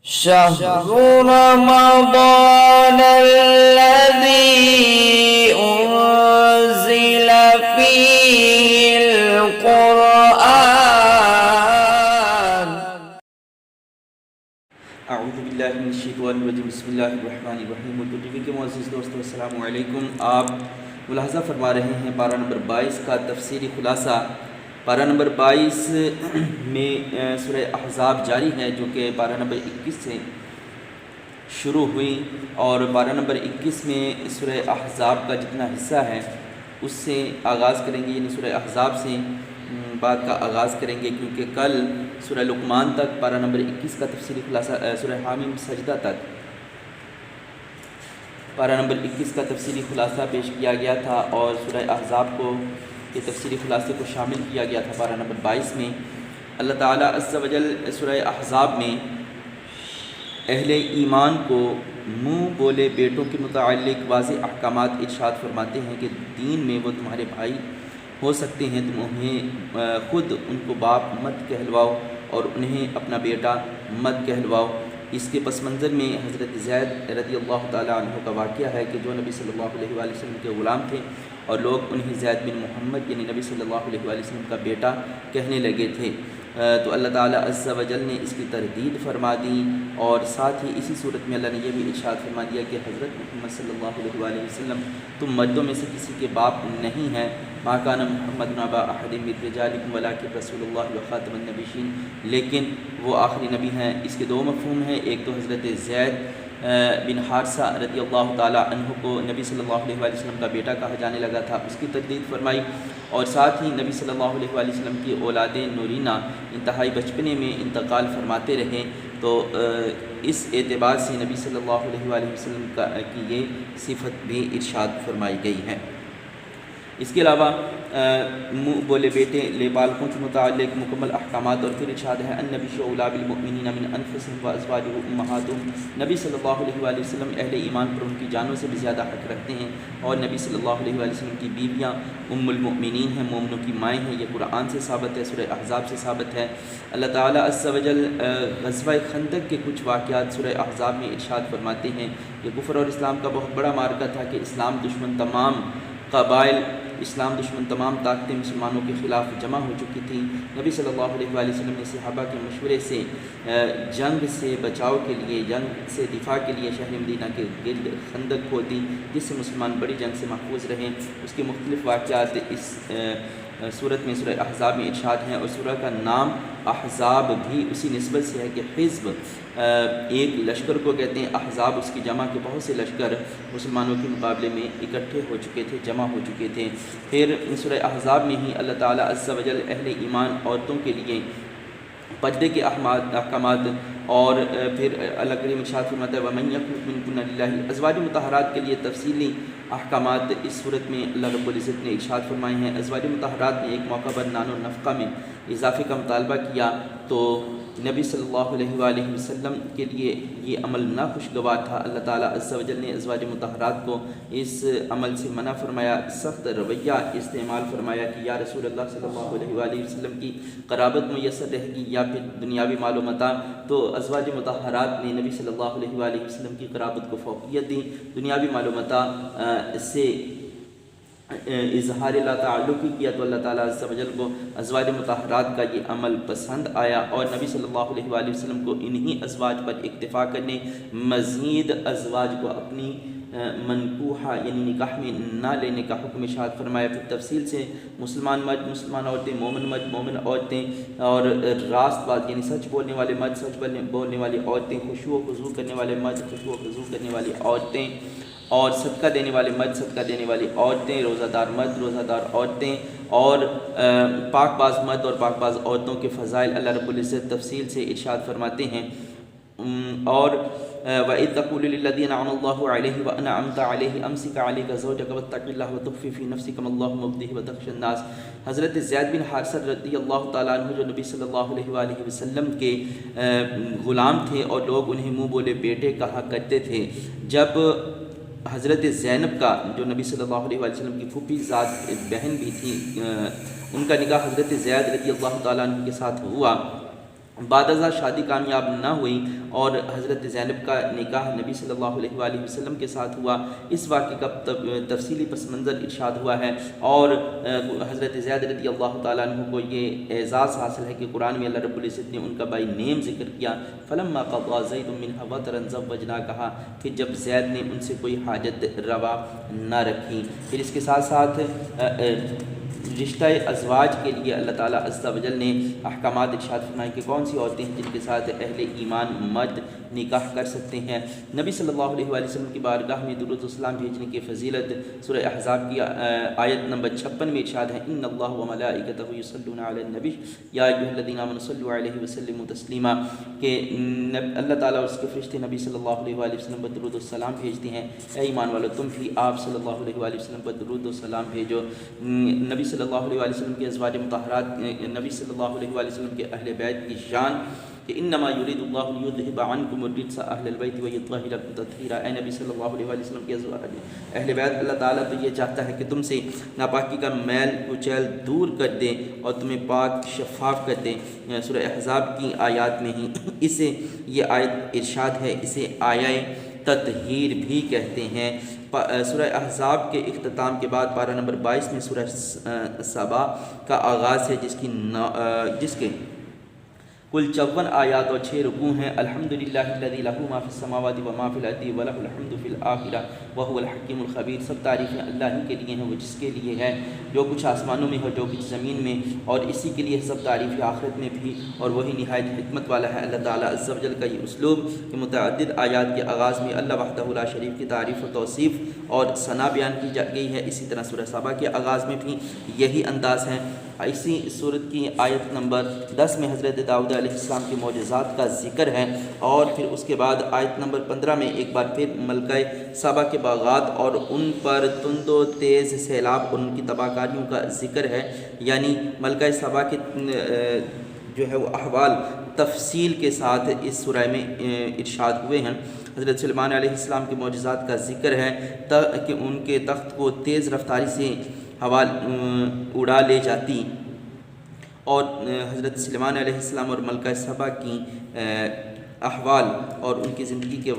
شهر رمضان الذي أنزل فيه القرآن. اعوذ باللہ من الشیطان الرجیم. بسم اللہ الرحمن الرحیم. اردو ٹی وی کے معزز دوستو السلام علیکم. آپ ملاحظہ فرما رہے ہیں پارہ نمبر 22 کا تفسیری خلاصہ. پارہ نمبر 22 میں سورہ احزاب جاری ہے جو کہ پارہ نمبر 21 سے شروع ہوئی، اور پارہ نمبر 21 میں سورہ احزاب کا جتنا حصہ ہے اس سے آغاز کریں گے، یعنی سورہ احزاب سے بات کا آغاز کریں گے، کیونکہ کل سورہ لقمان تک پارہ نمبر 21 کا تفسیری خلاصہ، سورہ حامیم سجدہ تک پارہ نمبر 21 کا تفسیری خلاصہ پیش کیا گیا تھا، اور سورہ احزاب کو کے تفسیری خلاصے کو شامل کیا گیا تھا پارہ نمبر 22 میں. اللہ تعالیٰ عز و جل سورہ احزاب میں اہل ایمان کو منہ بولے بیٹوں کے متعلق واضح احکامات ارشاد فرماتے ہیں کہ دین میں وہ تمہارے بھائی ہو سکتے ہیں، تم انہیں خود ان کو باپ مت کہلواؤ اور انہیں اپنا بیٹا مت کہلواؤ. اس کے پس منظر میں حضرت زید رضی اللہ تعالیٰ عنہ کا واقعہ ہے کہ جو نبی صلی اللہ علیہ وآلہ وسلم کے غلام تھے، اور لوگ انہیں زید بن محمد یعنی نبی صلی اللہ علیہ وآلہ وسلم کا بیٹا کہنے لگے تھے. تو اللہ تعالیٰ عز و جل نے اس کی تردید فرما دی، اور ساتھ ہی اسی صورت میں اللہ نے یہ بھی ارشاد فرما دیا کہ حضرت محمد صلی اللہ علیہ وآلہ وسلم تم مردوں میں سے کسی کے باپ نہیں ہیں. ما کان محمد ابا احد من رجالکم ولکن رسول اللہ وخاتم النبیین، لیکن وہ آخری نبی ہیں. اس کے دو مفہوم ہیں. ایک تو حضرت زید بن حارثہ رضی اللہ تعالیٰ عنہ کو نبی صلی اللہ علیہ وآلہ وسلم کا بیٹا کہا جانے لگا تھا، اس کی تردید فرمائی، اور ساتھ ہی نبی صلی اللہ علیہ وآلہ وسلم کی اولاد نورینہ انتہائی بچپنے میں انتقال فرماتے رہے. تو اس اعتبار سے نبی صلی اللہ علیہ وآلہ وسلم کی یہ صفت بھی ارشاد فرمائی گئی ہے. اس کے علاوہ منہ بولے بیٹے لے بالغوں کے متعلق مکمل احکامات، اور پھر ارشاد ہے النبی اولی بالمؤمنین من انفسهم وازواجہ امہاتہم. نبی صلی اللہ علیہ وآلہ وسلم اہل ایمان پر ان کی جانوں سے بھی زیادہ حق رکھتے ہیں، اور نبی صلی اللہ علیہ وآلہ وسلم کی بیویاں ام المؤمنین ہیں، مومنوں کی مائیں ہیں. یہ قرآن سے ثابت ہے، سورہ احزاب سے ثابت ہے. اللہ تعالیٰ عز و جل غزوہ خندق کے کچھ واقعات سورہ احزاب میں ارشاد فرماتے ہیں. یہ کفر اور اسلام کا بہت بڑا معرکہ تھا کہ اسلام دشمن تمام قبائل، اسلام دشمن تمام طاقتیں مسلمانوں کے خلاف جمع ہو چکی تھیں. نبی صلی اللہ علیہ وآلہ وسلم نے صحابہ کے مشورے سے جنگ سے بچاؤ کے لیے، جنگ سے دفاع کے لیے شہر مدینہ کے گرد خندق کھودی، جس سے مسلمان بڑی جنگ سے محفوظ رہیں. اس کے مختلف واقعات اس صورت میں سورہ احزاب میں ارشاد ہیں، اور سورہ کا نام احزاب بھی اسی نسبت سے ہے کہ حزب ایک لشکر کو کہتے ہیں، احزاب اس کی جمع کے بہت سے لشکر مسلمانوں کے مقابلے میں اکٹھے ہو چکے تھے، جمع ہو چکے تھے. پھر سورہ احزاب میں ہی اللہ تعالیٰ عز و جل اہل ایمان عورتوں کے لیے پردے کے احکامات، اور پھر اللہ کریم ارشاد فرماتا ہے وَمَن يَقْنُتْ مِنكُنَّ لِلَّهِ. ازواج مطہرات کے لیے تفصیلی احکامات اس صورت میں اللہ رب العزت نے ارشاد فرمائے ہیں. ازواج مطہرات نے ایک موقع پر نان و نفقہ میں اضافے کا مطالبہ کیا، تو نبی صلی اللہ علیہ وآلہ وسلم کے لیے یہ عمل ناخوشگوار تھا. اللہ تعالیٰ عز و جل نے ازواج مطہرات کو اس عمل سے منع فرمایا، سخت رویہ استعمال فرمایا کہ یا رسول اللہ صلی اللہ علیہ وآلہ وسلم کی قرابت میسر رہے گی یا پھر دنیاوی مال و متاع. تو ازواج مطہرات نے نبی صلی اللہ علیہ وآلہ وسلم کی قرابت کو فوقیت دی، دنیاوی مال و متاع سے اظہار لا تعلق کیا. تو اللہ تعالیٰ عز و جل کو ازواج مطہرات کا یہ عمل پسند آیا، اور نبی صلی اللہ علیہ وآلہ وسلم کو انہی ازواج پر اکتفا کرنے، مزید ازواج کو اپنی منکوحہ یعنی نکاح میں نہ لینے کا حکم ارشاد فرمایا. پھر تفصیل سے مسلمان مرد، مسلمان عورتیں، مومن مرد، مومن عورتیں، اور راست بات یعنی سچ بولنے والے مرد، سچ بولنے والی عورتیں، خشوع و خضوع کرنے والے مرد، خشوع و خضوع کرنے والی عورتیں، اور صدقہ دینے والے مرد، صدقہ دینے والی عورتیں، روزہ دار مرد، روزہ دار عورتیں، اور پاک باز مرد اور پاک باز عورتوں کے فضائل اللہ رب العزت تفصیل سے ارشاد فرماتے ہیں. اور وَإِذْ تَقُولُ لِلَّذِي أَنْعَمَ اللَّهُ عَلَيْهِ وَأَنْعَمْتَ عَلَيْهِ أَمْسِكْ عَلَيْكَ زَوْجَكَ وَاتَّقِ اللَّهَ وَتُخْفِي فِي نَفْسِكَ مَا اللَّهُ مُبْدِيهِ وَتَخْشَى النَّاسَ. حضرت زید بن حارثہ رضی اللہ تعالیٰ عنہ جو نبی صلی اللہ علیہ وآلہ وسلم کے غلام تھے، اور لوگ انہیں منہ بولے بیٹے کہا کرتے تھے. جب حضرت زینب کا جو نبی صلی اللہ علیہ وآلہ وسلم کی پھوپھی ذات بہن بھی تھی، ان کا نکاح حضرت زید رضی اللہ تعالیٰ عنہ کے ساتھ ہوا، بعد ازاں شادی کامیاب نہ ہوئی اور حضرت زینب کا نکاح نبی صلی اللہ علیہ وآلہ وسلم کے ساتھ ہوا، اس واقعے کا تفصیلی پس منظر ارشاد ہوا ہے، اور حضرت زید رضی اللہ تعالیٰ عنہ کو یہ اعزاز حاصل ہے کہ قرآن میں اللہ رب العزت نے ان کا بائی نیم ذکر کیا، فلما قضى زید منها وطرا زوجناکہا، پھر جب زید نے ان سے کوئی حاجت روا نہ رکھی۔ پھر اس کے ساتھ ساتھ رشتہ ازواج کے لیے اللہ تعالیٰ عز و جل نے احکامات ارشاد فرمائے کہ کون سی عورتیں ہیں جن کے ساتھ اہل ایمان مرد نکاح کر سکتے ہیں۔ نبی صلی اللہ علیہ وآلہ وسلم کی بارگاہ میں درود و سلام بھیجنے کی فضیلت سورہ احزاب کی آیت نمبر 56 میں ارشاد ہے، ان اللہ و ملائکتہ یصلون علی النبی یا ایھا الذین آمنوا صلوا علیہ وسلموا تسلیما، کہ اللہ تعالیٰ اور اس کے فرشتے نبی صلی اللہ علیہ وآلہ وسلم پر درود و سلام بھیجتے ہیں، اے ایمان والو تم بھی آپ صلی اللہ علیہ وآلہ وسلم پر درود و سلام بھیجو۔ نبی صلی اللہ علیہ وآلہ وسلم کے ازواج مطہرات، نبی صلی اللہ علیہ وآلہ وسلم کے اہل بیت کی شان کہ انما یرید اللہ لیذھب عنکم الرجس اہل البیت ویطہرکم تطہیرا، اے نبی صلی اللہ علیہ وآلہ وسلم کے اہل بیت، اللہ تعالیٰ تو یہ چاہتا ہے کہ تم سے ناپاکی کا میل کچیل دور کر دے اور تمہیں پاک شفاف کر دے۔ سورہ احزاب کی آیات میں ہی اسے یہ آیت ارشاد ہے، اسے آیہ تطہیر بھی کہتے ہیں۔ سورہ احزاب کے اختتام کے بعد پارہ نمبر 22 میں سورہ سبا کا آغاز ہے، جس کے کل 54 آیات اور 6 رکوع ہیں۔ الحمدللہ الذی لہ ما فی السماوات و ما فی الارض ولہ الحمد فی الآخرہ وہو الحکیم الخبیر، سب تعریفیں اللہ ہی کے لیے ہیں، وہ جس کے لیے ہے جو کچھ آسمانوں میں ہو جو کچھ زمین میں، اور اسی کے لیے سب تعریفیں آخرت میں بھی، اور وہی نہایت حکمت والا ہے۔ اللہ تعالیٰ عز و جل کا یہ اسلوب کہ متعدد آیات کے آغاز میں اللہ وحدہ لا شریک کی تعریف و توصیف اور ثنا بیان کی گئی ہے، اسی طرح سورہ سبا کے آغاز میں بھی یہی انداز ہے۔ اسی صورت کی آیت نمبر 10 میں حضرت داؤد علیہ السلام کے معجزات کا ذکر ہے، اور پھر اس کے بعد آیت نمبر 15 میں ایک بار پھر ملکہ سبا کے باغات اور ان پر تند و تیز سیلاب اور ان کی تباہ کاریوں کا ذکر ہے، یعنی ملکہ سبا کے جو ہے وہ احوال تفصیل کے ساتھ اس سورہ میں ارشاد ہوئے ہیں۔ حضرت سلیمان علیہ السلام کے معجزات کا ذکر ہے کہ ان کے تخت کو تیز رفتاری سے ہوا اڑا لے جاتی، اور حضرت سلیمان علیہ السلام اور ملکہ سبا کی احوال اور ان کی زندگی کے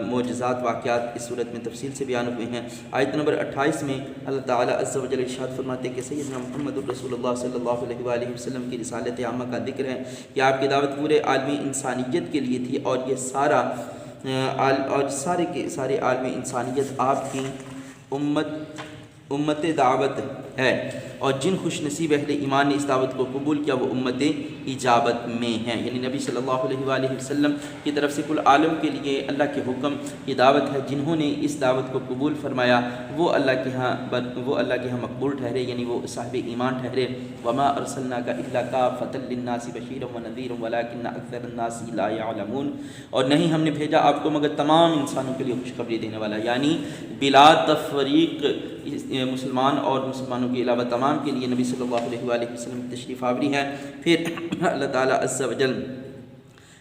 معجزات واقعات اس صورت میں تفصیل سے بیان ہوئے ہیں۔ آیت نمبر 28 میں اللہ تعالیٰ عز و جل ارشاد فرماتے ہیں کہ سیدنا محمد رسول اللہ صلی اللہ علیہ وآلہ وسلم کی رسالت عامہ کا ذکر ہے کہ آپ کی دعوت پورے عالمی انسانیت کے لیے تھی، اور یہ سارے عالمی انسانیت آپ کی امت دعوت ہے، اور جن خوش نصیب اہل ایمان نے اس دعوت کو قبول کیا وہ امت اجابت میں ہیں، یعنی نبی صلی اللہ علیہ وآلہ وسلم کی طرف سے کل عالم کے لیے اللہ کے حکم کی دعوت ہے۔ جنہوں نے اس دعوت کو قبول فرمایا وہ اللہ کے ہاں مقبول ٹھہرے، یعنی وہ صاحب ایمان ٹھہرے۔ وما ارسلناک الا کافۃ للناس بشیرا ونذیرا ولکن اکثر الناس لا یعلمون، اور نہیں ہم نے بھیجا آپ کو مگر تمام انسانوں کے لیے خوشخبری دینے والا، یعنی بلا تفریق مسلمان اور مسلمانوں کے علاوہ تمام کے لیے نبی صلی اللہ علیہ وآلہ وسلم کی تشریف آوری ہے۔ پھر اللہ تعالیٰ عز و جل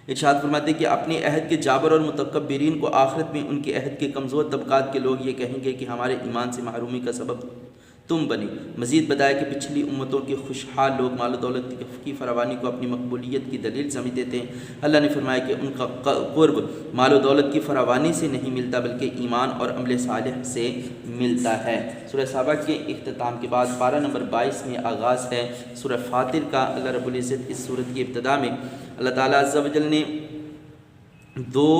ارشاد فرماتے کہ اپنے عہد کے جابر اور متکبرین کو آخرت میں ان کے عہد کے کمزور طبقات کے لوگ یہ کہیں گے کہ ہمارے ایمان سے محرومی کا سبب تم بنے۔ مزید بتایا کہ پچھلی امتوں کے خوشحال لوگ مال و دولت کی فراوانی کو اپنی مقبولیت کی دلیل سمجھتے تھے، اللہ نے فرمایا کہ ان کا قرب مال و دولت کی فراوانی سے نہیں ملتا بلکہ ایمان اور عمل صالح سے ملتا ہے۔ سورہ سبا کے اختتام کے بعد پارہ نمبر 22 میں آغاز ہے سورہ فاطر کا۔ اللہ رب العزت اس سورت کی ابتدا میں اللہ تعالیٰ عز و جل نے دو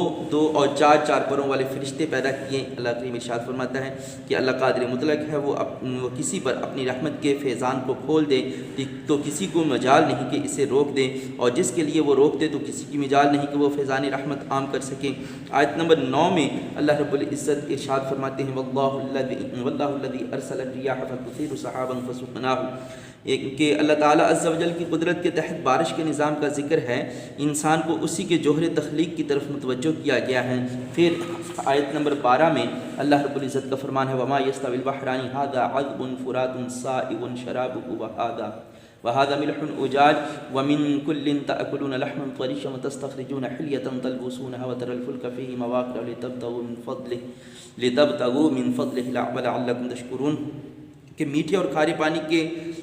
اور چار پروں والے فرشتے پیدا کیے۔ اللہ کریم ارشاد فرماتا ہے کہ اللہ قادر مطلق ہے، وہ کسی پر اپنی رحمت کے فیضان کو کھول دے تو کسی کو مجال نہیں کہ اسے روک دے، اور جس کے لیے وہ روک دے تو کسی کی مجال نہیں کہ وہ فیضان رحمت عام کر سکے۔ آیت نمبر 9 میں اللہ رب العزت ارشاد فرماتے ہیں واللہ الذی ارسل الرياح فتثير سحابا فسقناه، کہ اللہ تعالیٰ عز و جل کی قدرت کے تحت بارش کے نظام کا ذکر ہے، انسان کو اسی کے جوہر تخلیق کی طرف متوجہ کیا گیا ہے۔ پھر آیت نمبر 12 میں اللہ رب العزت کا فرمان ہے وما يستوي البحران هذا عذب فرات سائغ شرابه وهذا ملح أجاج ومن كل تأكلون لحما طريا وتستخرجون حلية تلبسونها وترى الفلك فيه مواخر لتبتغوا من فضله لعلكم تشكرون، کہ میٹھے اور کھارے پانی کے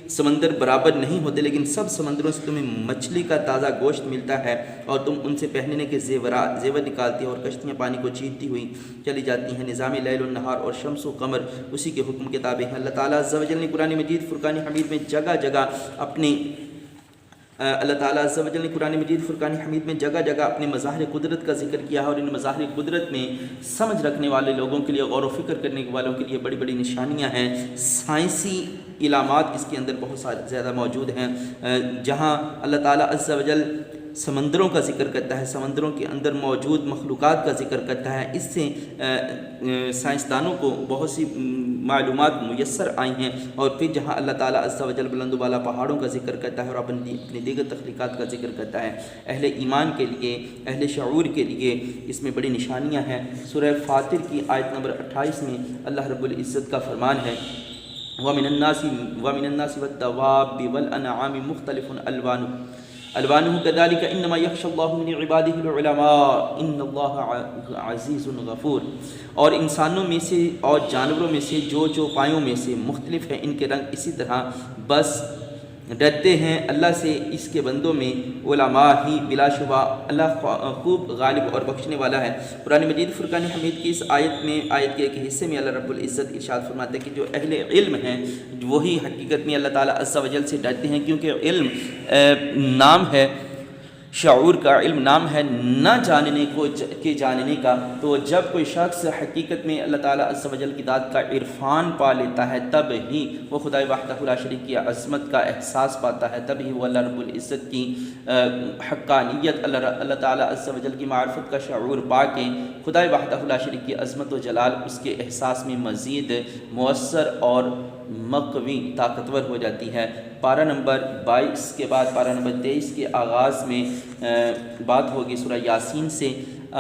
سمندر برابر نہیں ہوتے، لیکن سب سمندروں سے تمہیں مچھلی کا تازہ گوشت ملتا ہے اور تم ان سے پہننے کے زیور نکالتے ہو، اور کشتیاں پانی کو چیرتی ہوئی چلی جاتی ہیں۔ نظام لیل و نہار اور شمس و قمر اسی کے حکم کے تابع ہیں۔ اللہ تعالیٰ عز و جل نے قرآن مجید فرقان حمید میں جگہ جگہ اپنے مظاہر قدرت کا ذکر کیا ہے، اور ان مظاہر قدرت میں سمجھ رکھنے والے لوگوں کے لیے، غور و فکر کرنے والوں کے لیے بڑی بڑی نشانیاں ہیں۔ سائنسی علامات اس کے اندر بہت زیادہ موجود ہیں، جہاں اللہ تعالیٰ عز و جل سمندروں کا ذکر کرتا ہے، سمندروں کے اندر موجود مخلوقات کا ذکر کرتا ہے۔ اس سے سائنسدانوں کو بہت سی معلومات میسر آئی ہیں، اور پھر جہاں اللہ تعالیٰ عز و جل بلند و بالا پہاڑوں کا ذکر کرتا ہے اور اپنی دیگر تخلیقات کا ذکر کرتا ہے، اہل ایمان کے لیے، اہل شعور کے لیے اس میں بڑی نشانیاں ہیں۔ سورہ فاطر کی آیت نمبر 28 میں اللہ رب العزت کا فرمان ہے، وَمِنَ النَّاسِ وَالدَّوَابِّ وَالْأَنْعَامِ مُخْتَلِفٌ أَلْوَانُهُ كَذَلِكَ إِنَّمَا يَخْشَى اللَّهَ مِنْ عِبَادِهِ الْعُلَمَاءُ إِنَّ اللَّهَ عَزِيزٌ غَفُورٌ۔ اور انسانوں میں سے اور جانوروں میں سے جو چوپایوں میں سے مختلف ہیں، ان کے رنگ اسی طرح، بس ڈرتے ہیں اللہ سے اس کے بندوں میں علماء ہی، بلا شبہ اللہ خوب غالب اور بخشنے والا ہے۔ قرآن مجید فرقان حمید کی اس آیت کے ایک حصے میں اللہ رب العزت ارشاد فرماتا ہے کہ جو اہل علم ہیں وہی حقیقت میں اللہ تعالیٰ عز و جل سے ڈرتے ہیں، کیونکہ علم نام ہے شعور کا، علم نام ہے نہ جاننے کے جاننے کا۔ تو جب کوئی شخص حقیقت میں اللہ تعالیٰ عز و جل کی ذات کا عرفان پا لیتا ہے، تب ہی وہ خدائے وحدہ لا شریک کی عظمت کا احساس پاتا ہے، تب ہی وہ اللہ رب العزت کی حقانیت، اللہ تعالیٰ عز و جل کی معرفت کا شعور پا کے خدائے وحدہ لا شریک کی عظمت و جلال اس کے احساس میں مزید مؤثر اور مقوی، طاقتور ہو جاتی ہے۔ پارہ نمبر 22 کے بعد پارہ نمبر 23 کے آغاز میں بات ہوگی سورہ یاسین سے،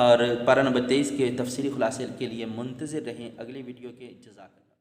اور پارہ نمبر 23 کے تفسیری خلاصے کے لیے منتظر رہیں اگلی ویڈیو کے۔ جزاک اللہ۔